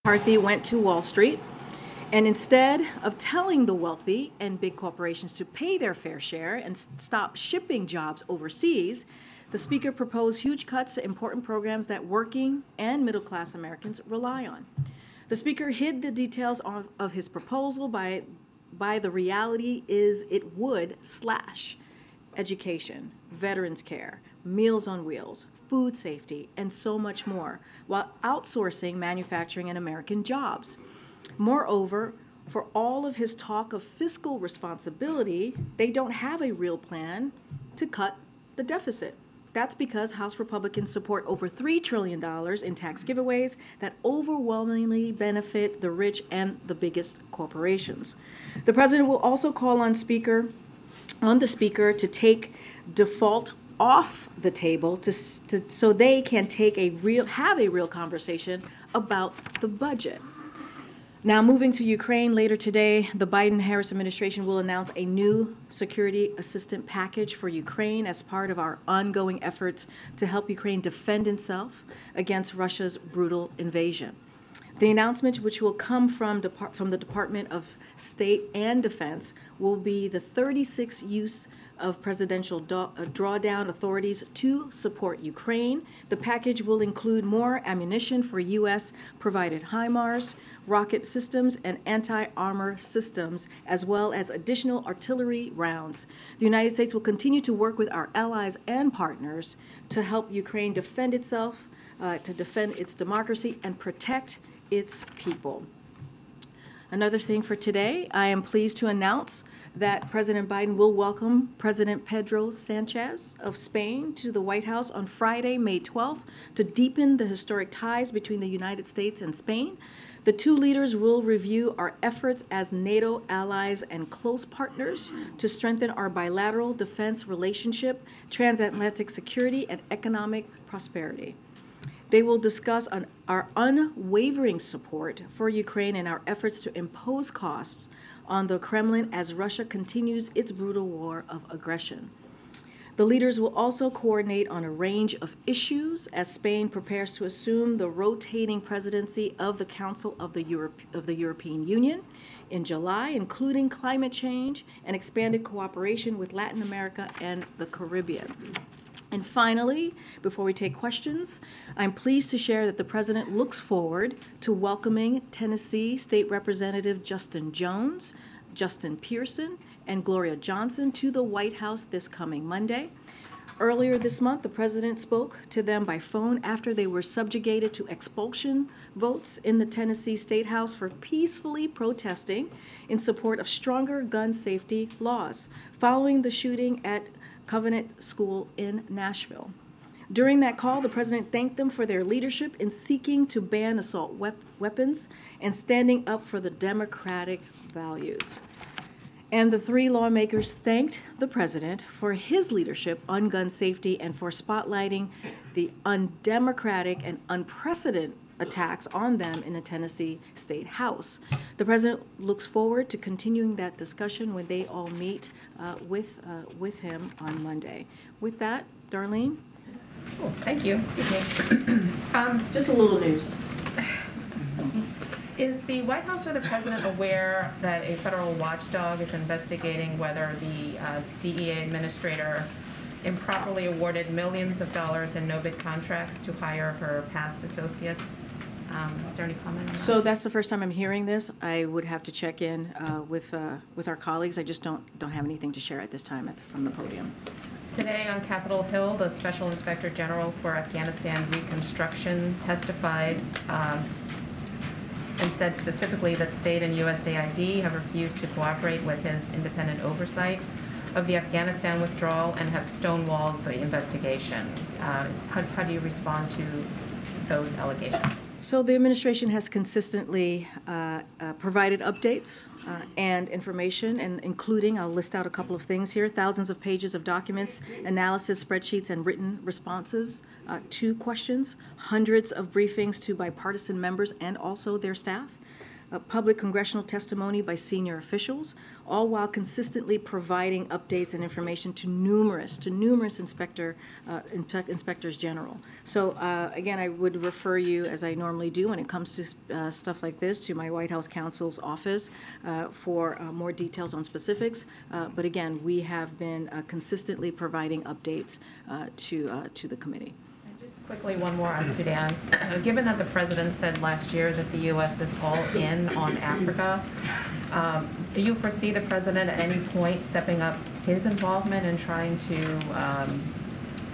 McCarthy went to Wall Street, and instead of telling the wealthy and big corporations to pay their fair share and stop shipping jobs overseas, the Speaker proposed huge cuts to important programs that working and middle class Americans rely on. The Speaker hid the details of his proposal by the reality is it would slash education, veterans care, Meals on Wheels, food safety, and so much more, while outsourcing manufacturing and American jobs. Moreover, for all of his talk of fiscal responsibility, they don't have a real plan to cut the deficit. That's because House Republicans support over $3 trillion in tax giveaways that overwhelmingly benefit the rich and the biggest corporations. The president will also call on the speaker to take default off the table so they can have a real conversation about the budget. Now, moving to Ukraine, later today, the Biden-Harris administration will announce a new security assistance package for Ukraine as part of our ongoing efforts to help Ukraine defend itself against Russia's brutal invasion. The announcement, which will come from the Department of State and Defense, will be the 36th use of presidential drawdown authorities to support Ukraine. The package will include more ammunition for U.S.-provided HIMARS, rocket systems, and anti-armor systems, as well as additional artillery rounds. The United States will continue to work with our allies and partners to help Ukraine defend itself, to defend its democracy, and protect its people. Another thing for today, I am pleased to announce that President Biden will welcome President Pedro Sanchez of Spain to the White House on Friday, May 12th, to deepen the historic ties between the United States and Spain. The two leaders will review our efforts as NATO allies and close partners to strengthen our bilateral defense relationship, transatlantic security, and economic prosperity. They will discuss our unwavering support for Ukraine and our efforts to impose costs on the Kremlin as Russia continues its brutal war of aggression. The leaders will also coordinate on a range of issues as Spain prepares to assume the rotating presidency of the Council of the European Union in July, including climate change and expanded cooperation with Latin America and the Caribbean. And finally, before we take questions, I'm pleased to share that the President looks forward to welcoming Tennessee State Representative Justin Jones, Justin Pearson, and Gloria Johnson to the White House this coming Monday. Earlier this month, the President spoke to them by phone after they were subjugated to expulsion votes in the Tennessee State House for peacefully protesting in support of stronger gun safety laws following the shooting at Covenant School in Nashville. During that call, the President thanked them for their leadership in seeking to ban assault weapons and standing up for the democratic values. And the three lawmakers thanked the President for his leadership on gun safety and for spotlighting the undemocratic and unprecedented attacks on them in the Tennessee State House. The President looks forward to continuing that discussion when they all meet with him on Monday. With that, Darlene? Cool. Thank you. Excuse me. Just a little news. Is the White House or the President aware that a federal watchdog is investigating whether the DEA administrator improperly awarded millions of dollars in no-bid contracts to hire her past associates? Is there any comment on that? So that's the first time I'm hearing this. I would have to check in with our colleagues. I just don't have anything to share at this time from the podium. Today on Capitol Hill, the Special Inspector General for Afghanistan Reconstruction testified and said specifically that state and USAID have refused to cooperate with his independent oversight of the Afghanistan withdrawal and have stonewalled the investigation. How do you respond to those allegations? So the administration has consistently provided updates and information, and including, I'll list out a couple of things here, thousands of pages of documents, analysis, spreadsheets, and written responses to questions, hundreds of briefings to bipartisan members and also their staff, public congressional testimony by senior officials, all while consistently providing updates and information to numerous inspectors general. So again, I would refer you, as I normally do when it comes to stuff like this, to my White House counsel's office for more details on specifics. But again, we have been consistently providing updates to the committee. Just quickly, one more on Sudan. Given that the president said last year that the U.S. is all in on Africa, do you foresee the president at any point stepping up his involvement in trying to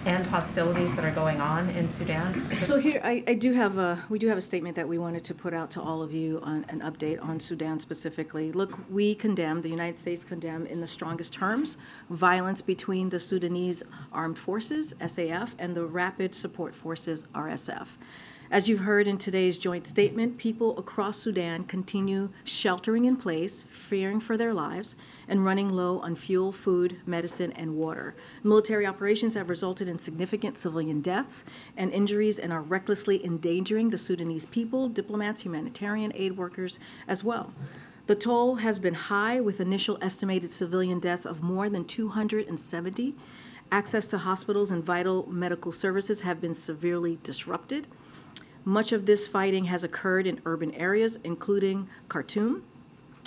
end hostilities that are going on in Sudan? So here, we do have a statement that we wanted to put out to all of you on an update on Sudan specifically. Look, we condemn, the United States condemn in the strongest terms, violence between the Sudanese Armed Forces, SAF, and the Rapid Support Forces, RSF. As you've heard in today's joint statement, people across Sudan continue sheltering in place, fearing for their lives, and running low on fuel, food, medicine, and water. Military operations have resulted in significant civilian deaths and injuries and are recklessly endangering the Sudanese people, diplomats, humanitarian aid workers as well. The toll has been high, with initial estimated civilian deaths of more than 270. Access to hospitals and vital medical services have been severely disrupted. Much of this fighting has occurred in urban areas, including Khartoum.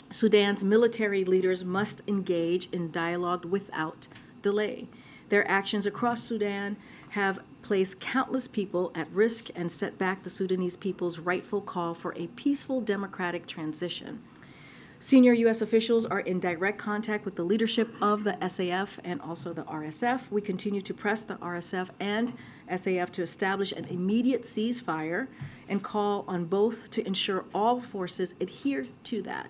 Sudan's military leaders must engage in dialogue without delay. Their actions across Sudan have placed countless people at risk and set back the Sudanese people's rightful call for a peaceful democratic transition. Senior U.S. officials are in direct contact with the leadership of the SAF and also the RSF. We continue to press the RSF and SAF to establish an immediate ceasefire and call on both to ensure all forces adhere to that.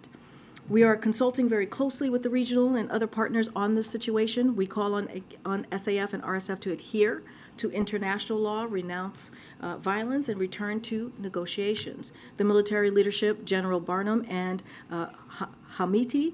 We are consulting very closely with the regional and other partners on this situation. We call on SAF and RSF to adhere to international law, renounce violence, and return to negotiations. The military leadership, General Barnum and Hamiti,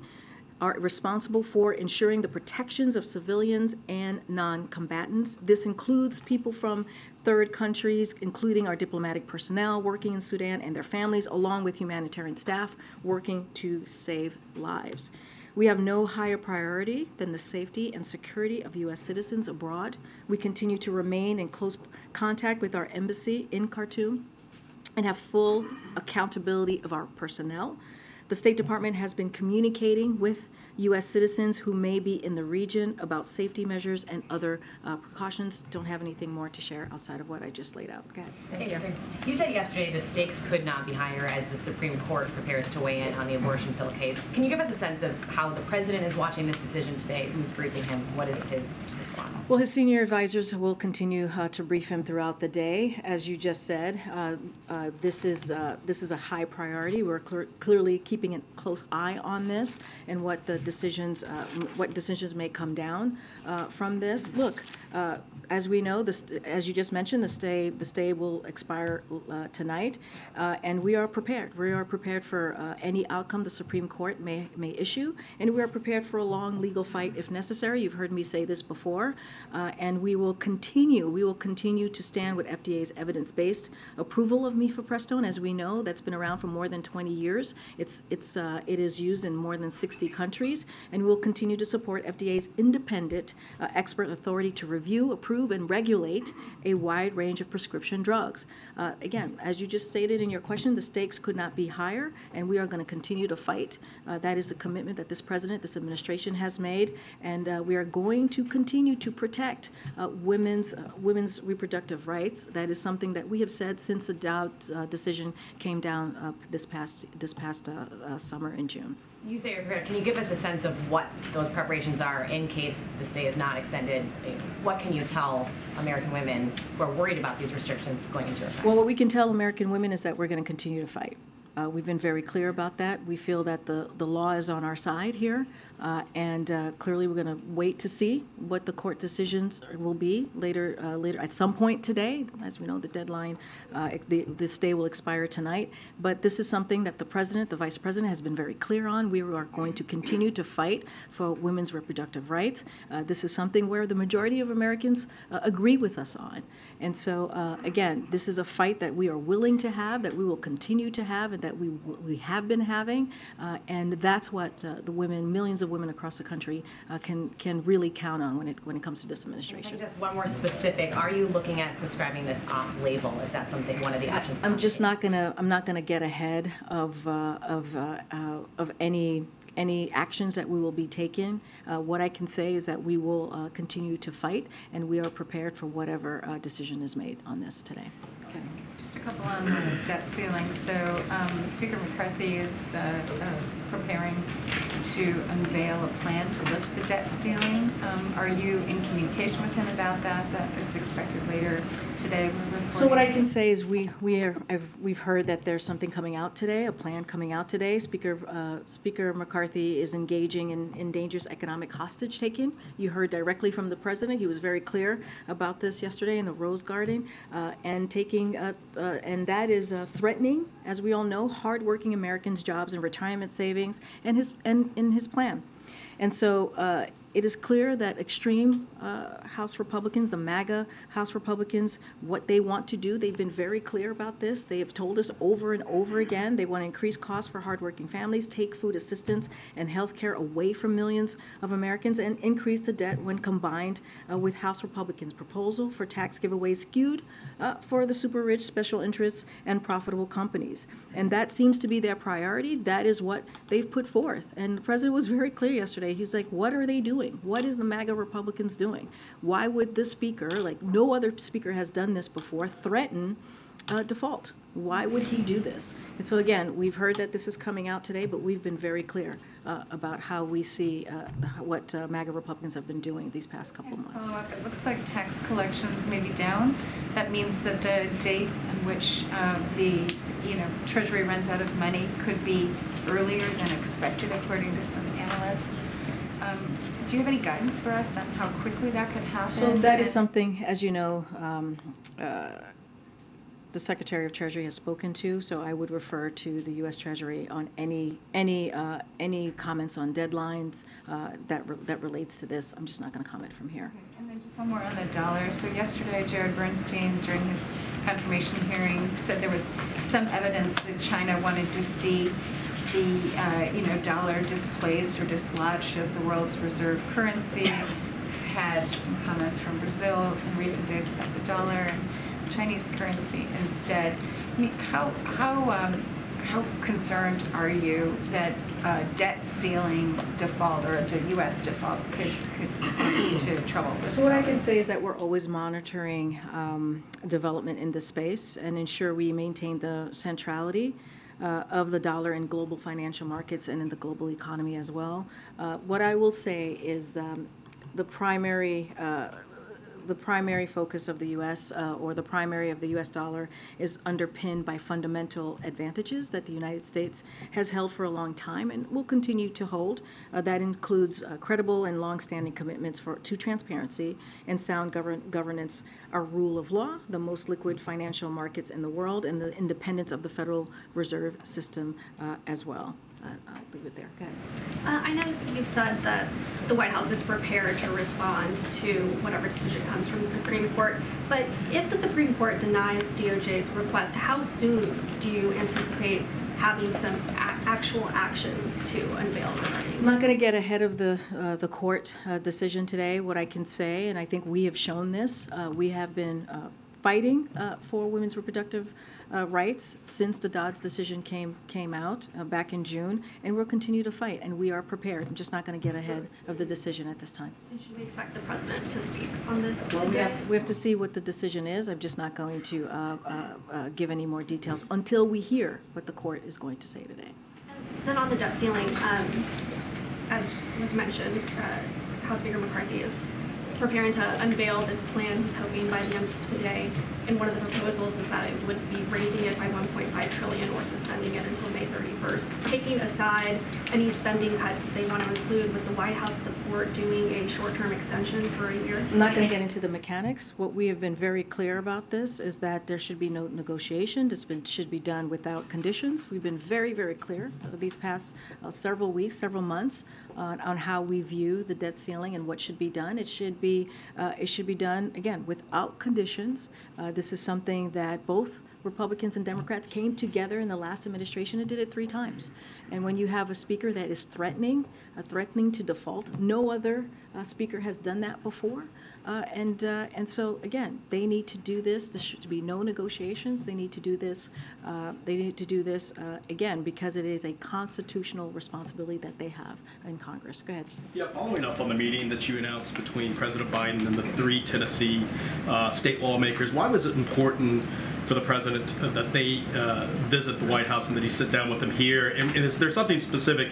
are responsible for ensuring the protections of civilians and non-combatants. This includes people from third countries, including our diplomatic personnel working in Sudan and their families, along with humanitarian staff working to save lives. We have no higher priority than the safety and security of U.S. citizens abroad. We continue to remain in close contact with our embassy in Khartoum and have full accountability of our personnel. The State Department has been communicating with U.S. citizens who may be in the region about safety measures and other precautions. Don't have anything more to share outside of what I just laid out. Go ahead. Thank you. You said yesterday the stakes could not be higher as the Supreme Court prepares to weigh in on the abortion pill case. Can you give us a sense of how the president is watching this decision today? Who's briefing him? What is his response? Well, his senior advisors will continue to brief him throughout the day. As you just said, this is a high priority. We're clearly keeping a close eye on this and what decisions may come down from this. Look, as we know, as you just mentioned, the stay will expire tonight, and we are prepared. We are prepared for any outcome the Supreme Court may issue, and we are prepared for a long legal fight if necessary. You've heard me say this before, and we will continue to stand with FDA's evidence-based approval of mifepristone. As we know, that's been around for more than 20 years. It is used in more than 60 countries, and we will continue to support FDA's independent expert authority to review, approve, and regulate a wide range of prescription drugs. Again, as you just stated in your question, the stakes could not be higher, and we are going to continue to fight. That is the commitment that this president, this administration has made, and we are going to continue to protect women's reproductive rights. That is something that we have said since the Dow decision came down this past summer in June. You say you're prepared. Can you give us a sense of what those preparations are in case the stay is not extended? What can you tell American women who are worried about these restrictions going into effect? Well, what we can tell American women is that we're going to continue to fight. We've been very clear about that. We feel that the law is on our side here, Clearly we're going to wait to see what the court decisions will be later at some point today. As we know, the deadline, this day will expire tonight. But this is something that the president, the vice president, has been very clear on. We are going to continue to fight for women's reproductive rights. This is something where the majority of Americans agree with us on. And so, again, this is a fight that we are willing to have, that we will continue to have, and that we have been having. And that's what the women, millions of women across the country, can really count on when it comes to this administration. Just one more specific: are you looking at prescribing this off-label? Is that something, one of the options? I'm just not gonna get ahead of any actions that we will be taking. What I can say is that we will continue to fight, and we are prepared for whatever decision is made on this today. Okay. Just a couple on the debt ceiling. So Speaker McCarthy is preparing to unveil a plan to lift the debt ceiling. Are you in communication with him about that? That is expected later today. So what I can say is we've heard that there's something coming out today, a plan coming out today. Speaker McCarthy is engaging in dangerous economic hostage taking. You heard directly from the president. He was very clear about this yesterday in the Rose Garden, and that is threatening, as we all know, hardworking Americans' jobs and retirement savings, and in his plan. And so it is clear that extreme House Republicans, the MAGA House Republicans, what they want to do, they've been very clear about this. They have told us over and over again they want to increase costs for hardworking families, take food assistance and health care away from millions of Americans, and increase the debt when combined with House Republicans' proposal for tax giveaways skewed for the super rich, special interests, and profitable companies. And that seems to be their priority. That is what they've put forth. And the president was very clear yesterday. He's like, what are they doing? What is the MAGA Republicans doing? Why would this speaker, like no other speaker has done this before, threaten default? Why would he do this? And so again, we've heard that this is coming out today, but we've been very clear about how we see what MAGA Republicans have been doing these past couple of months. Follow-up, it looks like tax collections may be down. That means that the date in which the Treasury runs out of money could be earlier than expected, according to some analysts. Do you have any guidance for us on how quickly that could happen? So that is something, as you know, the Secretary of Treasury has spoken to. So I would refer to the U.S. Treasury on any comments on deadlines that relates to this. I'm just not going to comment from here. Okay. And then just one more on the dollar. So yesterday, Jared Bernstein, during his confirmation hearing, said there was some evidence that China wanted to see the dollar displaced or dislodged as the world's reserve currency. Had some comments from Brazil in recent days about the dollar and Chinese currency instead. I mean, how concerned are you that debt ceiling default or a U.S. default could lead to trouble? So what I can say is that we're always monitoring development in this space and ensure we maintain the centrality of the dollar in global financial markets and in the global economy as well. What I will say is the primary focus of the U.S. Or the primary of the U.S. dollar is underpinned by fundamental advantages that the United States has held for a long time and will continue to hold. That includes credible and long-standing commitments to transparency and sound governance, our rule of law, the most liquid financial markets in the world, and the independence of the Federal Reserve System as well. I'll leave it there. Okay. I know you've said that the White House is prepared to respond to whatever decision comes from the Supreme Court, but if the Supreme Court denies DOJ's request, how soon do you anticipate having some actual actions to unveil regarding? I'm not going to get ahead of the court decision today. What I can say, and I think we have shown this, we have been fighting for women's reproductive rights since the Dodd's decision came out back in June, and we'll continue to fight, and we are prepared. I'm just not going to get ahead of the decision at this time. And should we expect the president to speak on this Well, today? we have to see what the decision is. I'm just not going to give any more details until we hear what the court is going to say today. And then on the debt ceiling, as was mentioned, House Speaker McCarthy is preparing to unveil this plan, he's hoping by the end of today. And one of the proposals is that it would be raising it by 1.5 trillion or suspending it until May 31st. Taking aside any spending cuts that they want to include, with the White House support doing a short-term extension for a year? I'm not going to get into the mechanics. What we have been very clear about this is that there should be no negotiation. This should be done without conditions. We've been very, very clear these past several weeks, several months on how we view the debt ceiling and what should be done. It should be done, again, without conditions. This is something that both Republicans and Democrats came together in the last administration and did it 3 times. And when you have a speaker that is threatening to default, no other speaker has done that before. And so again, they need to do this. There should be no negotiations. They need to do this. Again, because it is a constitutional responsibility that they have in Congress. Go ahead. Yeah, following up on the meeting that you announced between President Biden and the 3 Tennessee state lawmakers, why was it important for the president that they visit the White House and that he sit down with them here? And is there something specific,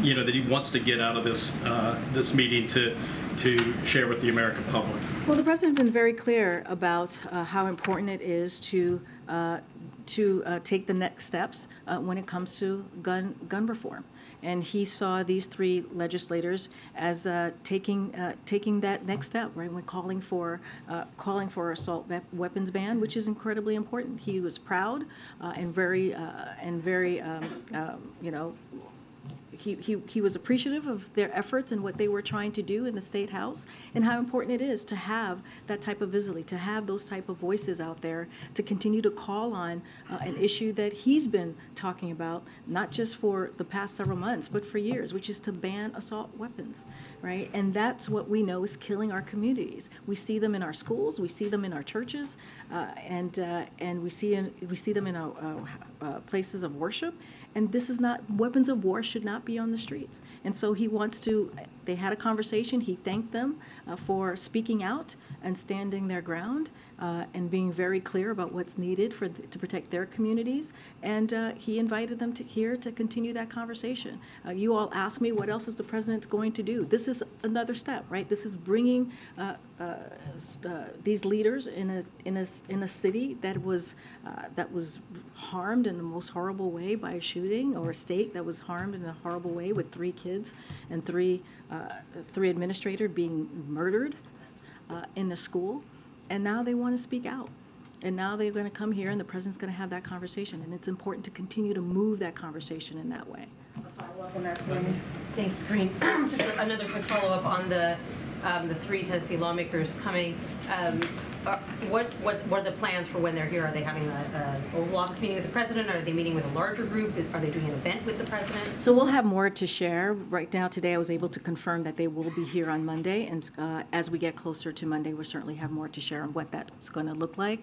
that he wants to get out of this meeting to share with the American public? Well, the president has been very clear about how important it is to take the next steps when it comes to gun reform. And he saw these 3 legislators as taking that next step, right? When calling for assault weapons ban, which is incredibly important. He was proud and very he was appreciative of their efforts and what they were trying to do in the State House, and how important it is to have that type of visibility, to have those type of voices out there to continue to call on an issue that he's been talking about, not just for the past several months, but for years, which is to ban assault weapons, right? And that's what we know is killing our communities. We see them in our schools, we see them in our churches, and we see them in our places of worship. And this is not, weapons of war should not be on the streets. And so he wants to, they had a conversation, he thanked them for speaking out and standing their ground and being very clear about what's needed to protect their communities. And he invited them here to continue that conversation. You all asked me, what else is the president going to do? This is another step, right? This is bringing these leaders in a city that was harmed in the most horrible way by a shooting, or a state that was harmed in a horrible way with 3 kids and three administrators being murdered in a school. And now they want to speak out. And now they're going to come here and the president's going to have that conversation. And it's important to continue to move that conversation in that way. Thanks, Karine. Just another quick follow-up on the 3 Tennessee lawmakers coming. What are the plans for when they're here? Are they having an Oval Office meeting with the president? Are they meeting with a larger group? Are they doing an event with the president? So we'll have more to share. Right now, today, I was able to confirm that they will be here on Monday. And as we get closer to Monday, we'll certainly have more to share on what that's going to look like.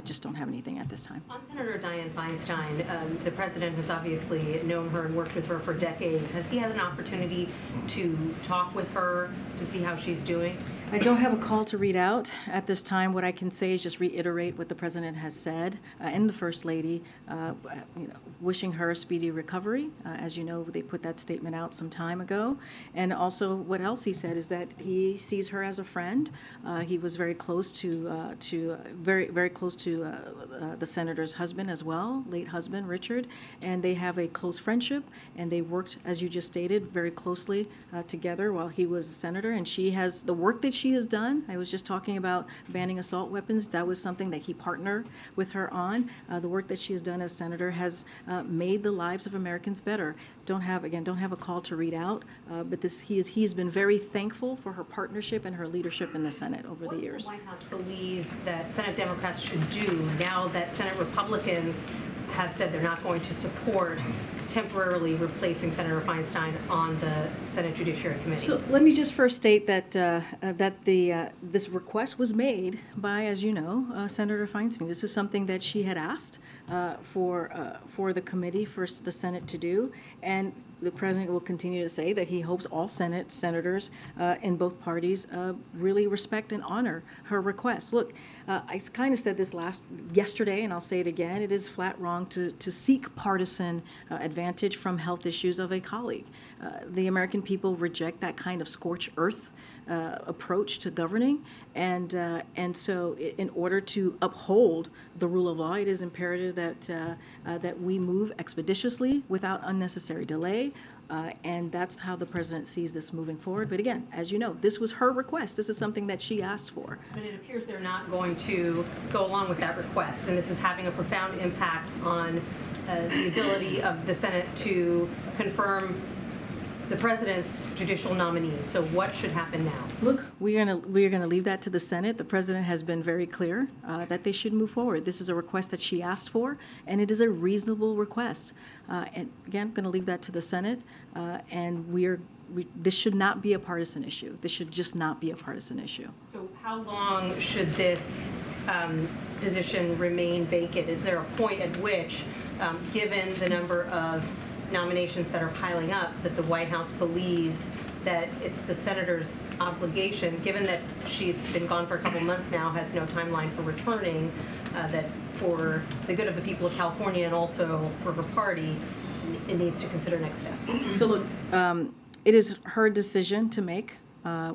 Just don't have anything at this time. On Senator Dianne Feinstein, the president has obviously known her and worked with her for decades. Has he had an opportunity to talk with her to see how she's doing? I don't have a call to read out at this time. What I can say is just reiterate what the president has said and the First Lady, wishing her a speedy recovery. As you know, they put that statement out some time ago. And also, what else he said is that he sees her as a friend. He was very close to very close to the senator's husband as well, late husband Richard, and they have a close friendship. And they worked, as you just stated, very closely together while he was a senator. And she has the work that she has done. I was just talking about banning assault weapons. That was something that he partnered with her on. The work that she has done as senator has made the lives of Americans better. Don't have a call to read out, but he's been very thankful for her partnership and her leadership in the Senate over the years. What does the White House believe that Senate Democrats should do now that Senate Republicans have said they're not going to support temporarily replacing Senator Feinstein on the Senate Judiciary Committee? So let me just first state that this request was made by, as you know, Senator Feinstein. This is something that she had asked for the committee, for the Senate to do, and the president will continue to say that he hopes all senators in both parties really respect and honor her request. Look, I kind of said this yesterday, and I'll say it again. It is flat wrong to seek partisan advantage from health issues of a colleague. The American people reject that kind of scorched earth approach to governing, and so in order to uphold the rule of law, it is imperative that we move expeditiously without unnecessary delay. And that's how the president sees this moving forward. But again, as you know, this was her request. This is something that she asked for. But it appears they're not going to go along with that request, and this is having a profound impact on the ability of the Senate to confirm the president's judicial nominees. So what should happen now? Look, we are gonna leave that to the Senate. The president has been very clear that they should move forward. This is a request that she asked for, and it is a reasonable request. And again, I'm gonna leave that to the Senate, and this should not be a partisan issue. This should just not be a partisan issue. So how long should this position remain vacant? Is there a point at which, given the number of nominations that are piling up, that the White House believes that it's the senator's obligation, given that she's been gone for a couple months now, has no timeline for returning, that for the good of the people of California and also for her party, it needs to consider next steps? So look, it is her decision to make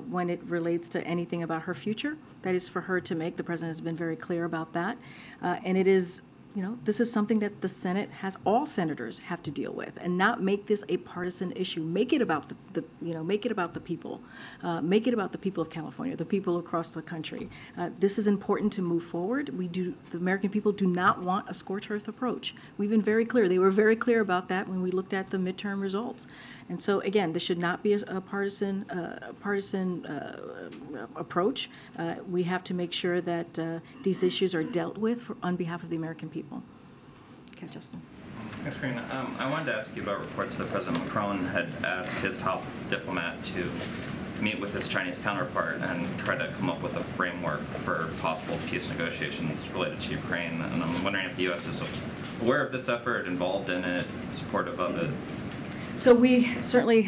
when it relates to anything about her future. That is for her to make. The president has been very clear about that. And it is, this is something that the Senate all senators have to deal with, and not make this a partisan issue. Make it about make it about the people. Make it about the people of California, the people across the country. This is important to move forward. The American people do not want a scorched earth approach. We've been very clear. They were very clear about that when we looked at the midterm results. And so again, this should not be a partisan approach. We have to make sure that these issues are dealt with on behalf of the American people. Okay, Justin. Thanks, Karine. I wanted to ask you about reports that President Macron had asked his top diplomat to meet with his Chinese counterpart and try to come up with a framework for possible peace negotiations related to Ukraine. And I'm wondering if the U.S. is aware of this effort, involved in it, supportive of it. So we certainly,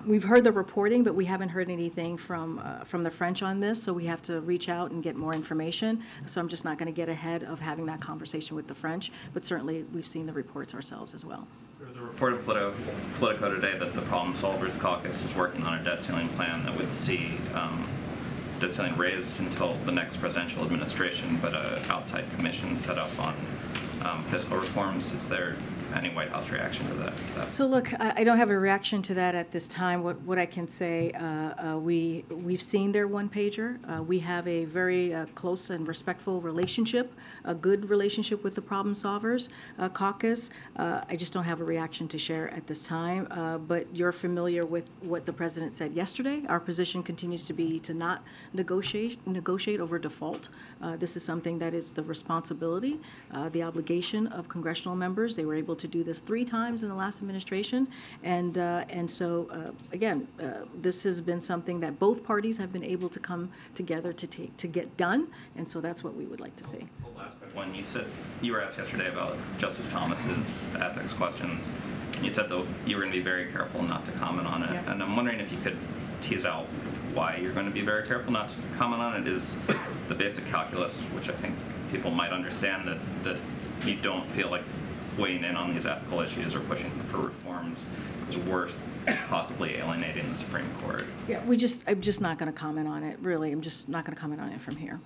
we've heard the reporting, but we haven't heard anything from the French on this, so we have to reach out and get more information. So I'm just not going to get ahead of having that conversation with the French, but certainly we've seen the reports ourselves as well. There was a report in Politico today that the Problem Solvers Caucus is working on a debt ceiling plan that would see debt ceiling raised until the next presidential administration, but an outside commission set up on fiscal reforms. Is there any White House reaction to that? So look, I don't have a reaction to that at this time. What I can say, we've seen their one-pager. We have a very close and respectful relationship, a good relationship with the Problem Solvers Caucus. I just don't have a reaction to share at this time. But you're familiar with what the president said yesterday. Our position continues to be to not negotiate over default. This is something that is the responsibility, the obligation of congressional members. They were able to do this 3 times in the last administration, and so again, this has been something that both parties have been able to come together to get done, and so that's what we would like to see. The last quick one, you were asked yesterday about Justice Thomas's ethics questions, and you said that you were going to be very careful not to comment on it. Yeah. And I'm wondering if you could tease out why you're going to be very careful not to comment on it. Is the basic calculus, which I think people might understand, that you don't feel like weighing in on these ethical issues or pushing for reforms is worth possibly alienating the Supreme Court? Yeah, I'm just not going to comment on it, really. I'm just not going to comment on it from here.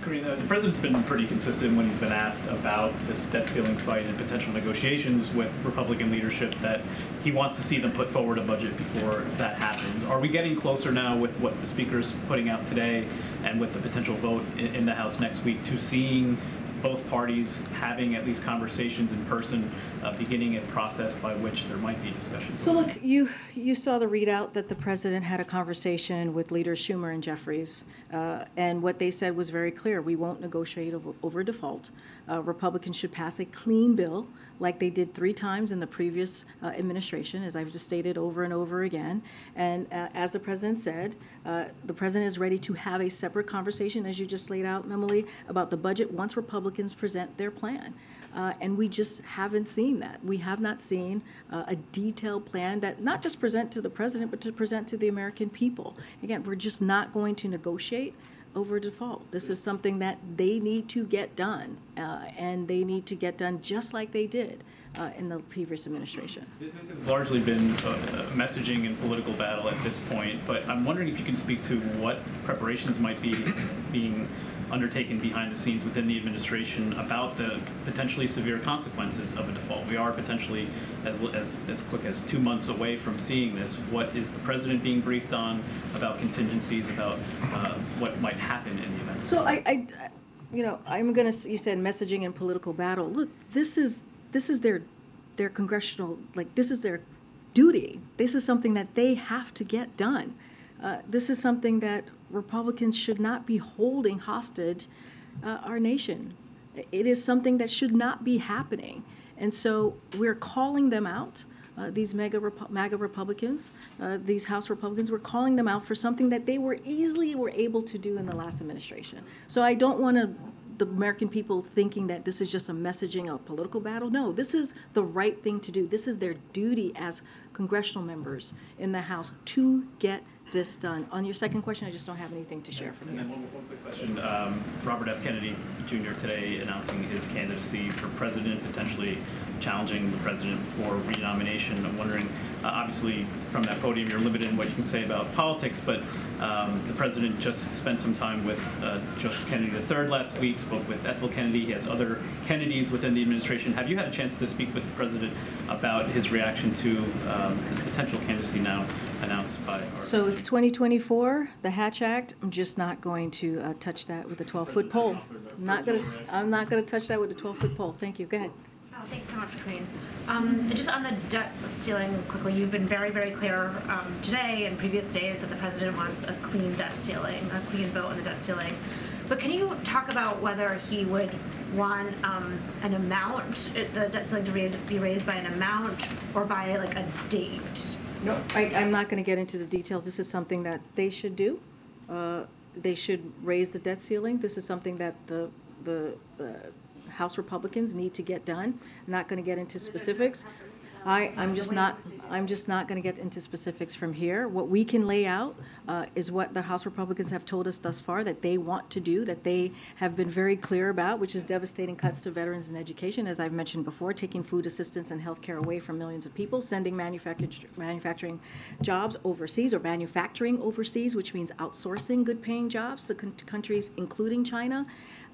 Karine, the president's been pretty consistent when he's been asked about this debt ceiling fight and potential negotiations with Republican leadership that he wants to see them put forward a budget before that happens. Are we getting closer now with what the speaker's putting out today and with the potential vote in the House next week to seeing both parties having at least conversations in person, beginning a process by which there might be discussions? So look, you saw the readout that the president had a conversation with leaders Schumer and Jeffries, and what they said was very clear. We won't negotiate over default. Republicans should pass a clean bill like they did 3 times in the previous administration, as I've just stated over and over again. And as the president said, the president is ready to have a separate conversation, as you just laid out, Emily, about the budget once Republicans present their plan. And we just haven't seen that. We have not seen a detailed plan that not just present to the president, but to present to the American people. Again, we're just not going to negotiate over default. This is something that they need to get done, and they need to get done just like they did in the previous administration. This has largely been a messaging and political battle at this point, but I'm wondering if you can speak to what preparations might be being undertaken behind the scenes within the administration about the potentially severe consequences of a default. We are potentially as quick as 2 months away from seeing this. What is the president being briefed on about contingencies, about what might happen in the event? So you said messaging and political battle. Look, this is their congressional, this is their duty. This is something that they have to get done. This is something that Republicans should not be holding hostage our nation. It is something that should not be happening. And so we're calling them out, these MAGA Republicans, these House Republicans, we're calling them out for something that they were able to do in the last administration. So I don't want the American people thinking that this is just a messaging, a political battle. No, this is the right thing to do. This is their duty as congressional members in the House to get this done. On your second question, I just don't have anything to share from you. And then one quick question. Robert F. Kennedy Jr. today announcing his candidacy for president, potentially challenging the president for renomination. I'm wondering, obviously from that podium you're limited in what you can say about politics, but the president just spent some time with Joseph Kennedy III last week, spoke with Ethel Kennedy. He has other Kennedys within the administration. Have you had a chance to speak with the president about his reaction to his potential candidacy now announced by our... So it's 2024, the Hatch Act. I'm just not going to touch that with a 12-foot pole. I'm not going to touch that with a 12-foot pole. Thank you. Go ahead. Oh, thanks so much, Karine. Just on the debt ceiling quickly, you've been very, very clear today and previous days that the president wants a clean debt ceiling, a clean vote on the debt ceiling. But can you talk about whether he would want an amount, the debt ceiling to be raised by an amount or by like a date? No, I'm not going to get into the details. This is something that they should do. They should raise the debt ceiling. This is something that the House Republicans need to get done. I'm not going to get into specifics. I'm just not going to get into specifics from here. What we can lay out is what the House Republicans have told us thus far that they want to do, that they have been very clear about, which is devastating cuts to veterans and education, as I've mentioned before, taking food assistance and health care away from millions of people, sending manufacturing jobs overseas or manufacturing overseas, which means outsourcing good-paying jobs to countries including China,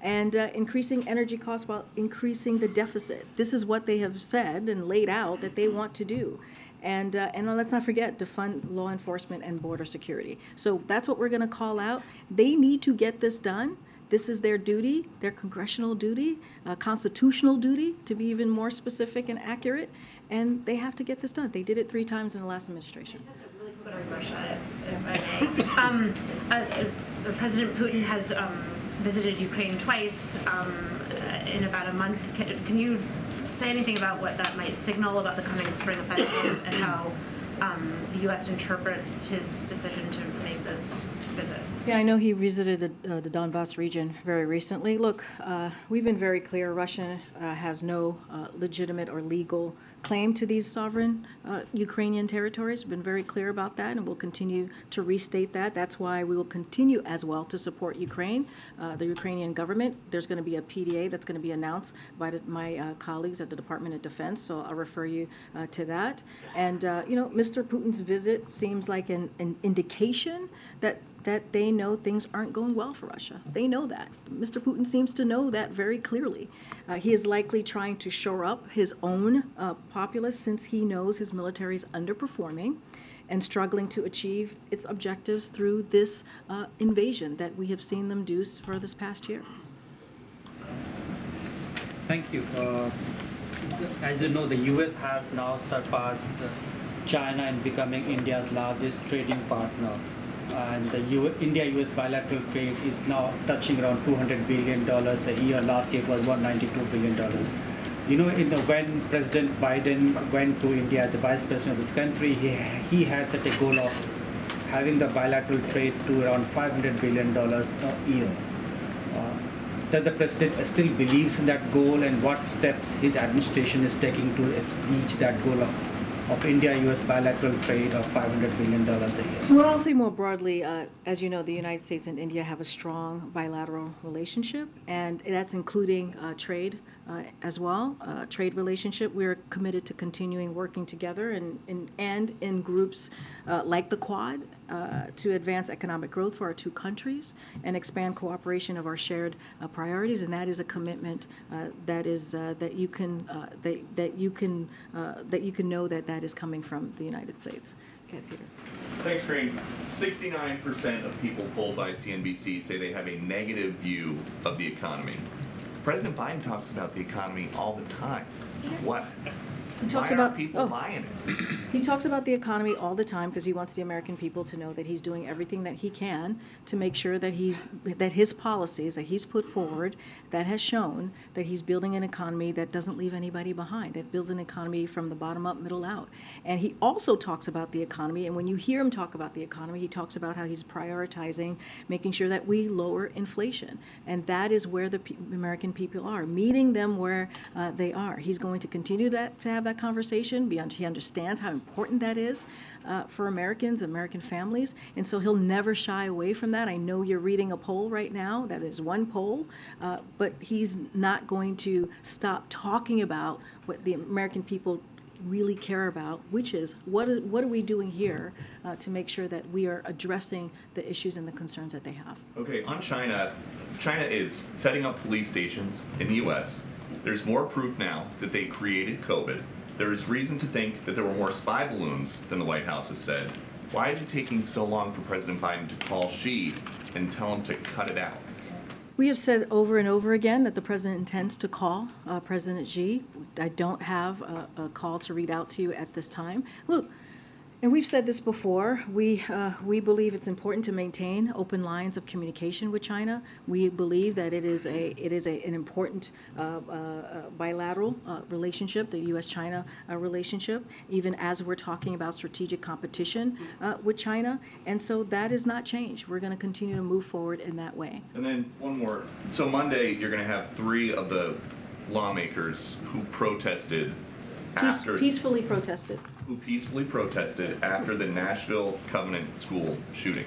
and increasing energy costs while increasing the deficit. This is what they have said and laid out that they want to do. And let's not forget to fund law enforcement and border security. So that's what we're going to call out. They need to get this done. This is their duty, their congressional duty, constitutional duty, to be even more specific and accurate. And they have to get this done. They did it 3 times in the last administration. Really quick on Russia, if I may. President Putin has visited Ukraine twice in about a month. Can you say anything about what that might signal about the coming spring offensive and how the U.S. interprets his decision to make those visits? Yeah, I know he visited the Donbass region very recently. Look, we've been very clear. Russia has no legitimate or legal claim to these sovereign Ukrainian territories. We've been very clear about that, and we'll continue to restate that. That's why we will continue as well to support Ukraine, the Ukrainian government. There's going to be a PDA that's going to be announced by my colleagues at the Department of Defense, so I'll refer you to that. And, Mr. Putin's visit seems like an indication that they know things aren't going well for Russia. They know that. Mr. Putin seems to know that very clearly. He is likely trying to shore up his own populace since he knows his military is underperforming and struggling to achieve its objectives through this invasion that we have seen them do for this past year. Thank you. As you know, the U.S. has now surpassed China in becoming India's largest trading partner. And the India-US bilateral trade is now touching around $200 billion a year. Last year it was $192 billion. When President Biden went to India as the vice president of this country, he had set a goal of having the bilateral trade to around $500 billion a year. Does the president still believes in that goal, and what steps his administration is taking to reach that goal of of India-US bilateral trade of $500 billion a year? Well, I'll say more broadly, as you know, the United States and India have a strong bilateral relationship, and that's including trade as well. Trade relationship, we're committed to continuing working together and in groups like the Quad to advance economic growth for our two countries and expand cooperation of our shared priorities, and that is a commitment that you can know that is coming from the United States. Okay, Peter. Thanks, Karine. 69% of people polled by CNBC say they have a negative view of the economy. President Biden talks about the economy all the time. What? He talks Why about aren't people buying it? He talks about the economy all the time because he wants the American people to know that he's doing everything that he can to make sure that his policies that he's put forward that has shown that he's building an economy that doesn't leave anybody behind, that builds an economy from the bottom up, middle out. And he also talks about the economy, and when you hear him talk about the economy, he talks about how he's prioritizing making sure that we lower inflation. And that is where the American people are, meeting them where they are. He's going to continue to have that conversation. He understands how important that is for Americans, American families, and so he'll never shy away from that. I know you're reading a poll right now. That is one poll, but he's not going to stop talking about what the American people really care about, which is what are we doing here to make sure that we are addressing the issues and the concerns that they have. Okay, on China, China is setting up police stations in the U.S. There's more proof now that they created COVID. There is reason to think that there were more spy balloons than the White House has said. Why is it taking so long for President Biden to call Xi and tell him to cut it out? We have said over and over again that the president intends to call President Xi. I don't have a call to read out to you at this time. Look, and we've said this before, we believe it's important to maintain open lines of communication with China. We believe that it is an important bilateral relationship, the U.S.-China relationship, even as we're talking about strategic competition with China. And so that has not changed. We're going to continue to move forward in that way. And then one more. So Monday, you're going to have 3 of the lawmakers who protested Peacefully protested. Who peacefully protested after the Nashville Covenant School shooting.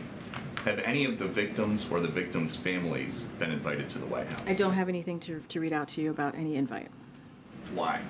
Have any of the victims or the victims' families been invited to the White House? I don't have anything to read out to you about any invite. Why?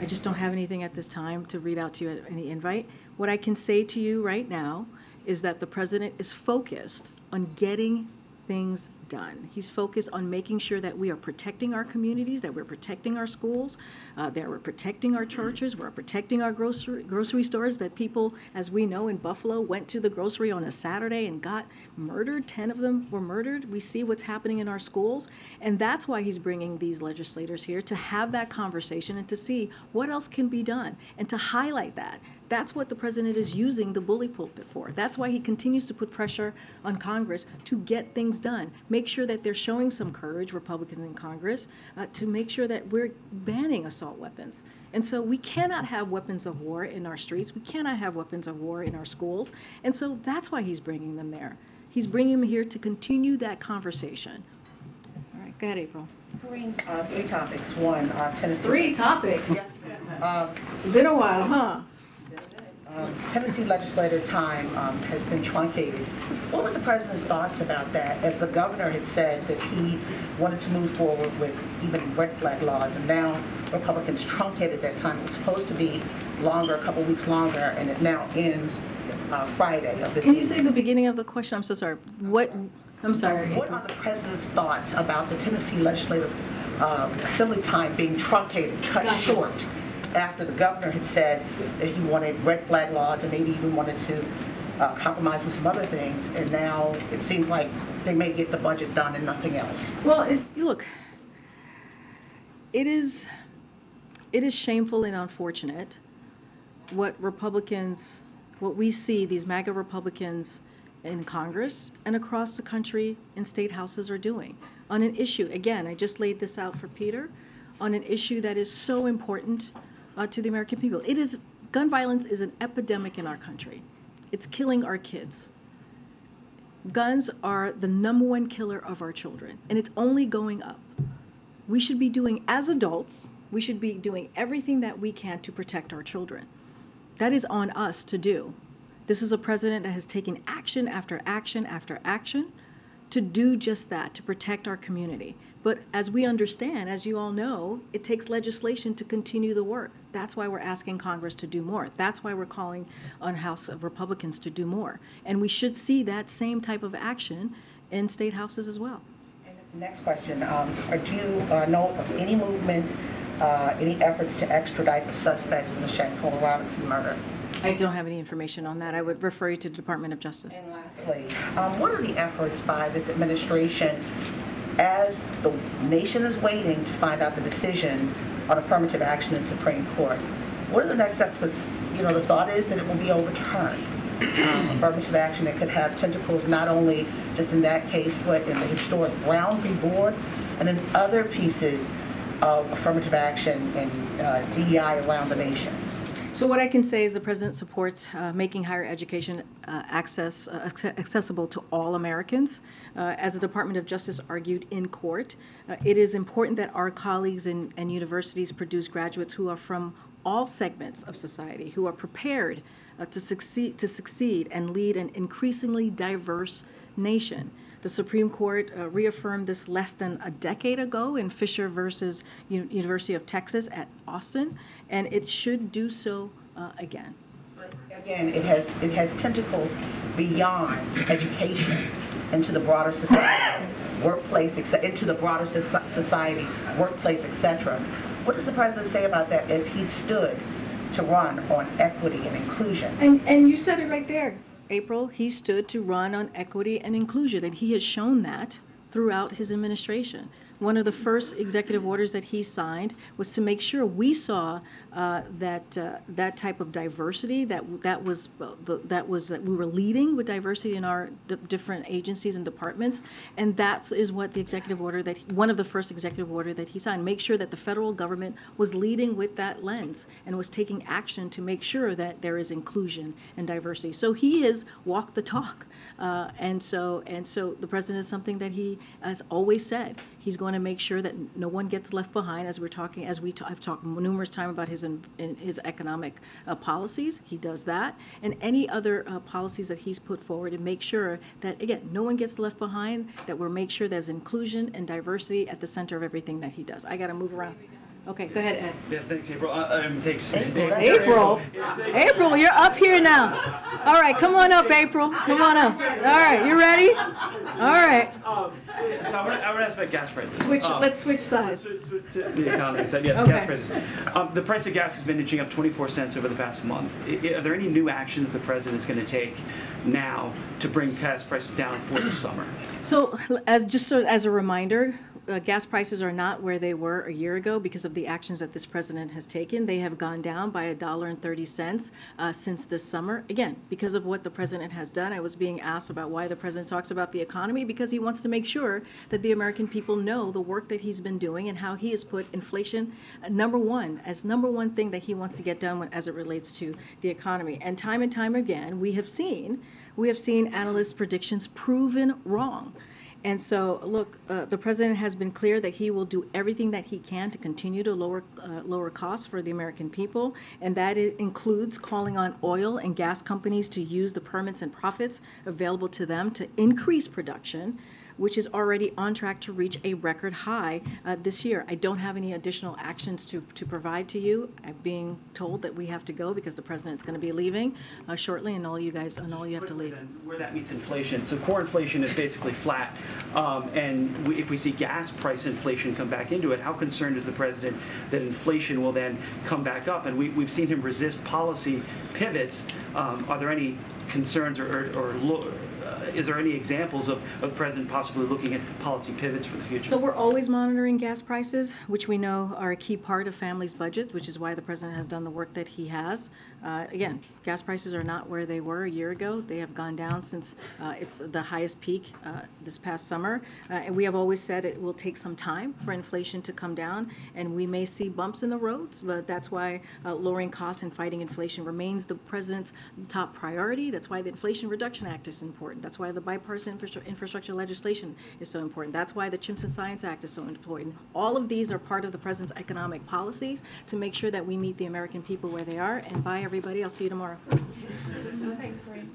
I just don't have anything at this time to read out to you any invite. What I can say to you right now is that the president is focused on getting things done. He's focused on making sure that we are protecting our communities, that we're protecting our schools, that we're protecting our churches, we're protecting our grocery stores, that people, as we know in Buffalo, went to the grocery on a Saturday and got murdered. 10 of them were murdered. We see what's happening in our schools, and that's why he's bringing these legislators here, to have that conversation and to see what else can be done and to highlight that. That's what the president is using the bully pulpit for. That's why he continues to put pressure on Congress to get things done. Make sure that they're showing some courage, Republicans in Congress, to make sure that we're banning assault weapons. And so we cannot have weapons of war in our streets. We cannot have weapons of war in our schools. And so that's why he's bringing them there. He's bringing them here to continue that conversation. All right, go ahead, April. Karine, 3 topics. One, Tennessee. 3 topics? It's been a while, huh? Tennessee legislative time has been truncated. What was the president's thoughts about that, as the governor had said that he wanted to move forward with even red flag laws, and now Republicans truncated that time? It was supposed to be longer, a couple weeks longer, and it now ends Friday of this Can week. you say the beginning of the question? I'm so sorry. What? I'm sorry. What are the president's thoughts about the Tennessee legislative assembly time being truncated, cut short, after the governor had said that he wanted red flag laws and maybe even wanted to compromise with some other things, and now it seems like they may get the budget done and nothing else? Well, look, it is shameful and unfortunate what we see these MAGA Republicans in Congress and across the country in state houses are doing on an issue. Again, I just laid this out for Peter, on an issue that is so important to the American people. Gun violence is an epidemic in our country. It's killing our kids. Guns are the #1 killer of our children, and it's only going up. We should be doing, as adults, we should be doing everything that we can to protect our children. That is on us to do. This is a president that has taken action after action after action to do just that, to protect our community. But as we understand, as you all know, it takes legislation to continue the work. That's why we're asking Congress to do more. That's why we're calling on House of Republicans to do more. And we should see that same type of action in state houses as well. Next question. Do you know of any movements, any efforts to extradite the suspects in the Shankola Robinson murder? I don't have any information on that. I would refer you to the Department of Justice. And lastly, what are the efforts by this administration as the nation is waiting to find out the decision on affirmative action in the Supreme Court? What are the next steps? Because, you know, the thought is that it will be overturned. Affirmative action that could have tentacles not only just in that case, but in the historic Brown v. Board and in other pieces of affirmative action and DEI around the nation. So what I can say is the president supports making higher education accessible to all Americans. As the Department of Justice argued in court, it is important that our colleagues and universities produce graduates who are from all segments of society, who are prepared to succeed and lead an increasingly diverse nation. The Supreme Court reaffirmed this less than a decade ago in Fisher versus University of Texas at Austin, and it should do so again. But again, it has tentacles beyond education into the broader society, workplace, into the broader society, workplace, etc. What does the president say about that as he stood to run on equity and inclusion? And you said it right there, April. He stood to run on equity and inclusion, and he has shown that throughout his administration. One of the first executive orders that he signed was to make sure we saw that type of diversity, that we were leading with diversity in our different agencies and departments, and that is what the executive order one of the first executive order that he signed, make sure that the federal government was leading with that lens and was taking action to make sure that there is inclusion and diversity. So he has walked the talk, and so the president is something that he has always said. He's going to make sure that no one gets left behind. As I've talked numerous times about his economic policies. He does that, and any other policies that he's put forward, and make sure that again no one gets left behind. That we'll make sure there's inclusion and diversity at the center of everything that he does. I got to move around. Okay, go ahead, Ed. Yeah, thanks, April. Thanks. April, you're up here now. All right, come on up, April. Come on up. All right, you ready? All right. So I want to ask about gas prices. Let's switch sides. Let's switch to the economy side. Yeah, okay. Gas prices. The price of gas has been inching up 24 cents over the past month. Are there any new actions the president is going to take now to bring gas prices down for the summer? So, as a reminder, gas prices are not where they were a year ago because of the actions that this president has taken. They have gone down by $1.30 since this summer. Again, because of what the president has done. I was being asked about why the president talks about the economy, because he wants to make sure that the American people know the work that he's been doing and how he has put inflation number one thing that he wants to get done as it relates to the economy. And time again, we have seen analysts' predictions proven wrong. And so, look, the president has been clear that he will do everything that he can to continue to lower costs for the American people, and that includes calling on oil and gas companies to use the permits and profits available to them to increase production, which is already on track to reach a record high this year. I don't have any additional actions to provide to you. I'm being told that we have to go because the president's going to be leaving shortly, and all you have to leave. Where that meets inflation. So core inflation is basically flat, and if we see gas price inflation come back into it, how concerned is the president that inflation will then come back up? And we've seen him resist policy pivots. Are there any concerns or is there any examples of the president possibly looking at policy pivots for the future? So we're always monitoring gas prices, which we know are a key part of families' budgets, which is why the president has done the work that he has. Again, gas prices are not where they were a year ago. They have gone down since it's the highest peak this past summer. And we have always said it will take some time for inflation to come down, and we may see bumps in the roads, but that's why lowering costs and fighting inflation remains the president's top priority. That's why the Inflation Reduction Act is important. important. That's why the bipartisan infrastructure legislation is so important. That's why the CHIPS and Science Act is so important. All of these are part of the president's economic policies to make sure that we meet the American people where they are. And bye, everybody. I'll see you tomorrow. Thanks, Karine.